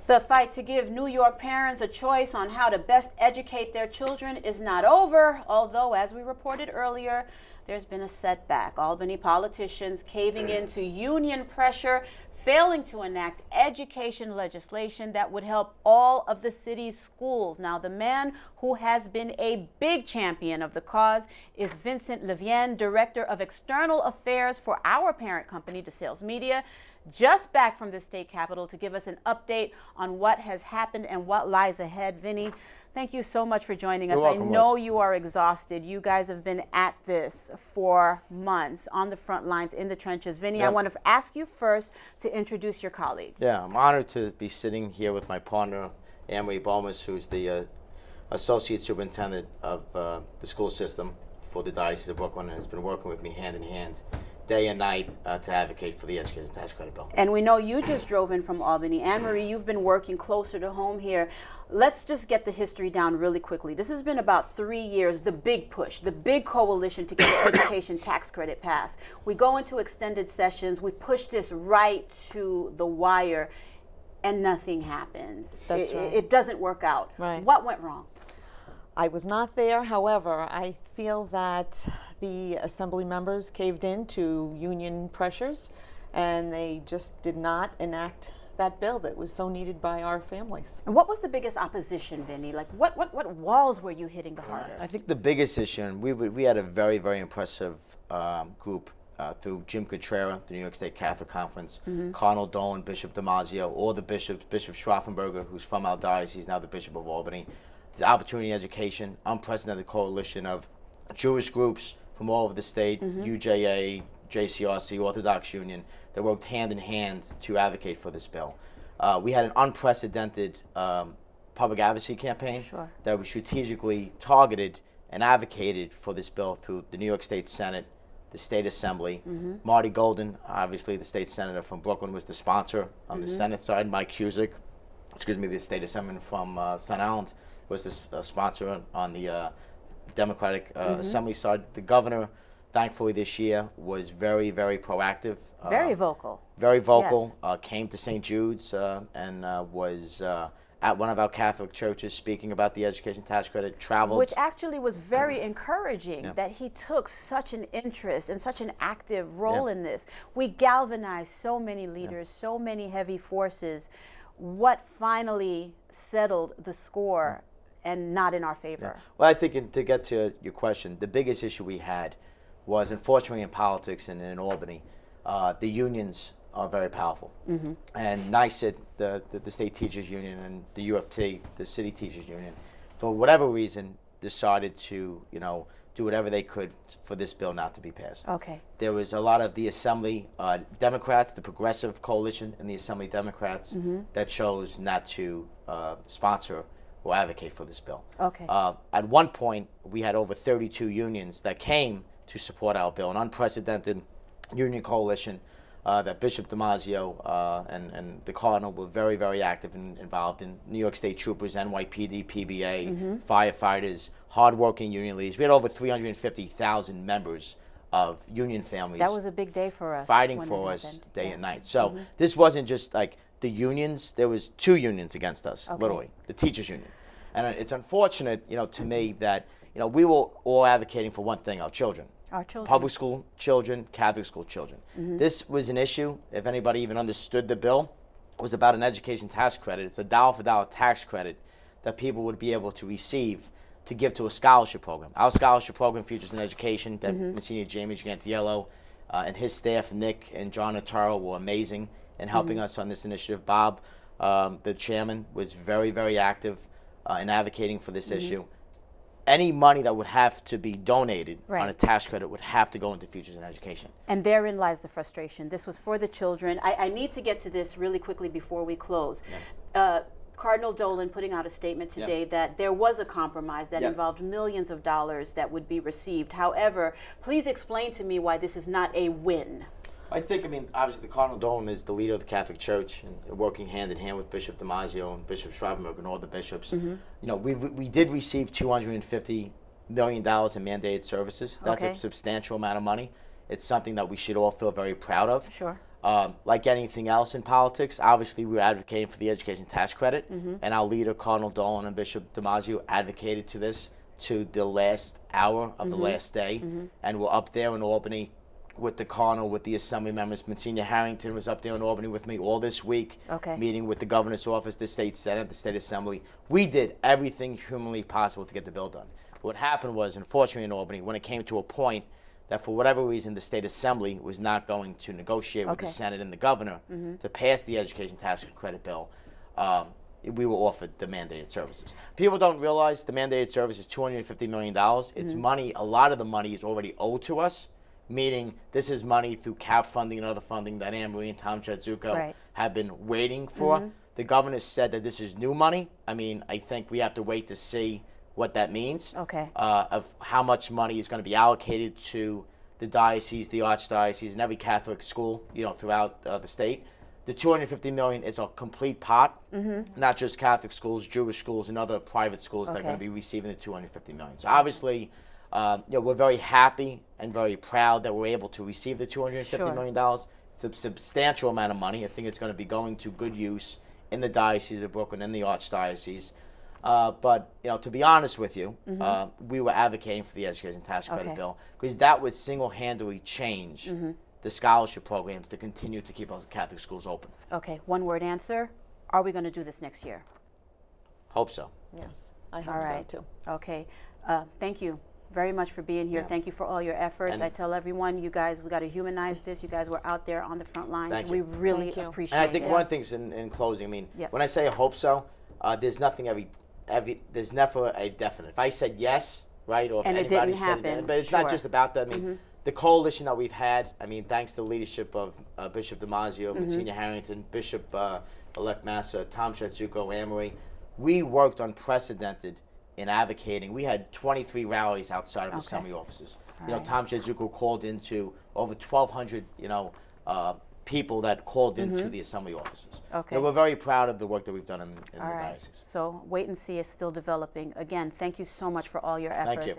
The fight to give New York parents a choice on how to best educate their children is not over, although, as we reported earlier, there's been a setback. Albany politicians caving into union pressure, failing to enact education legislation that would help all of the city's schools. Now, the man who has been a big champion of the cause is Vincent Levien, Director of External Affairs for our parent company, DeSales Media, just back from the state capitol to give us an update on what has happened and what lies ahead. Vinny, thank you so much for joining us. You're welcome, I know Liz. you are exhausted. You guys have been at this for months, on the front lines, in the trenches. Vinny, I Yep. want to ask you first to introduce your colleague. Yeah, I'm honored to be sitting here with my partner, Baumis, who's the Associate Superintendent of the school system for the Diocese of Brooklyn, and has been working with me hand in hand, day and night, to advocate for the education tax credit bill. And we know you just drove in from Albany. Anne-Marie, you've been working closer to home here. Let's just get the history down really quickly. This has been about 3 years, the big push, the big coalition to get the education tax credit passed. We go into extended sessions, we push this right to the wire, and nothing happens. That's right. It doesn't work out. Right. What went wrong? I was not there. However, I feel that the assembly members caved in to union pressures, and they just did not enact that bill that was so needed by our families. And what was the biggest opposition, Vinny? Like, what walls were you hitting the hardest? I think the biggest issue, and we had a very, very impressive group through Jim Cotrera, the New York State Catholic Conference, Cardinal Dolan, Bishop Damasio, all the bishops, Bishop Schraffenberger, who's from our diocese, now the Bishop of Albany, the Opportunity Education, unprecedented coalition of Jewish groups from all over the state, UJA, JCRC, Orthodox Union, that worked hand in hand to advocate for this bill. We had an unprecedented public advocacy campaign that was strategically targeted and advocated for this bill through the New York State Senate, the State Assembly. Marty Golden, obviously the state senator from Brooklyn, was the sponsor on the Senate side. Mike Cusick, the state assemblyman from Staten Island, was the sponsor on the Democratic Assembly side. The governor, thankfully this year, was very, very proactive. Very vocal. Very vocal. Yes. Came to St. Jude's and was at one of our Catholic churches speaking about the education tax credit, traveled. Which actually was very encouraging that he took such an interest and such an active role in this. We galvanized so many leaders, so many heavy forces. What finally settled the score and not in our favor? Well, I think to get to your question, the biggest issue we had was, unfortunately, in politics and in Albany, the unions are very powerful. And NYSET, the state teachers union, and the UFT, the city teachers union, for whatever reason, decided to do whatever they could for this bill not to be passed. Okay. There was a lot of the Assembly Democrats, the Progressive Coalition, and the Assembly Democrats that chose not to sponsor or advocate for this bill. Okay. At one point, we had over 32 unions that came to support our bill, an unprecedented union coalition that Bishop Damasio and the Cardinal were very, very active and involved in. New York State Troopers, NYPD, PBA, firefighters, hardworking union leaders. We had over 350,000 members of union families. That was a big day for us. Fighting for us day and night. So this wasn't just like the unions. There was two unions against us, literally, the teachers union. And it's unfortunate, to me that, we were all advocating for one thing, our children. Our children. Public school children, Catholic school children. This was an issue, if anybody even understood the bill, it was about an education tax credit. It's a dollar-for-dollar tax credit that people would be able to receive to give to a scholarship program. Our scholarship program features an education that Monsignor Jamie Gigantiello and his staff, Nick and John Notaro, were amazing in helping us on this initiative. Bob, the chairman, was very, very active in advocating for this issue. Any money that would have to be donated on a tax credit would have to go into futures in education. And therein lies the frustration. This was for the children. I need to get to this really quickly before we close. Cardinal Dolan putting out a statement today that there was a compromise that involved millions of dollars that would be received. However, please explain to me why this is not a win. I think, obviously the Cardinal Dolan is the leader of the Catholic Church and working hand in hand with Bishop Damasio and Bishop Schraffenberg and all the bishops. We did receive $250 million in mandated services. That's a substantial amount of money. It's something that we should all feel very proud of. Sure. Like anything else in politics, obviously we were advocating for the education tax credit, and our leader, Cardinal Dolan and Bishop DiMaggio, advocated to this to the last hour of the last day, and we're up there in Albany with the Cardinal, with the Assembly members. Monsignor Harrington was up there in Albany with me all this week, meeting with the Governor's office, the State Senate, the State Assembly. We did everything humanly possible to get the bill done. What happened was, unfortunately in Albany, when it came to a point that for whatever reason the State Assembly was not going to negotiate with the Senate and the Governor to pass the education tax credit bill, we were offered the mandated services. People don't realize the mandated service is $250 million. It's money, a lot of the money is already owed to us, meaning this is money through CAP funding and other funding that Anne Marie and Tom Jadzuko have been waiting for. The Governor said that this is new money. I mean, I think we have to wait to see what that means, of how much money is going to be allocated to the diocese, the archdiocese, and every Catholic school, throughout the state. The $250 million is a complete pot, not just Catholic schools, Jewish schools, and other private schools that are going to be receiving the $250 million. So obviously, we're very happy and very proud that we're able to receive the $250 million. It's a substantial amount of money. I think it's going to be going to good use in the Diocese of Brooklyn and the Archdiocese. But to be honest with you, we were advocating for the education tax credit bill because that would single-handedly change the scholarship programs to continue to keep our Catholic schools open. Okay, one-word answer. Are we going to do this next year? Hope so. Yes, I hope so too. Okay, thank you very much for being here. Thank you for all your efforts. And I tell everyone, you guys, we got to humanize this. You guys were out there on the front lines. Thank you. We really appreciate it. And I think one of the things in closing, I mean, when I say I hope so, there's nothing there's never a definite. If I said yes, right, or if anybody said it, but it's not just about that. I mean, the coalition that we've had, I mean, thanks to the leadership of Bishop DiMaggio, Monsignor Harrington, Bishop-elect Massa, Tom Jadzuko, Anne Marie, we worked unprecedented in advocating. We had 23 rallies outside of Assembly offices. Tom Jadzuko called into over 1,200, people that called into the Assembly offices. We're very proud of the work that we've done in the diocese. So wait and see, it's still developing. Again, thank you so much for all your efforts. Thank you.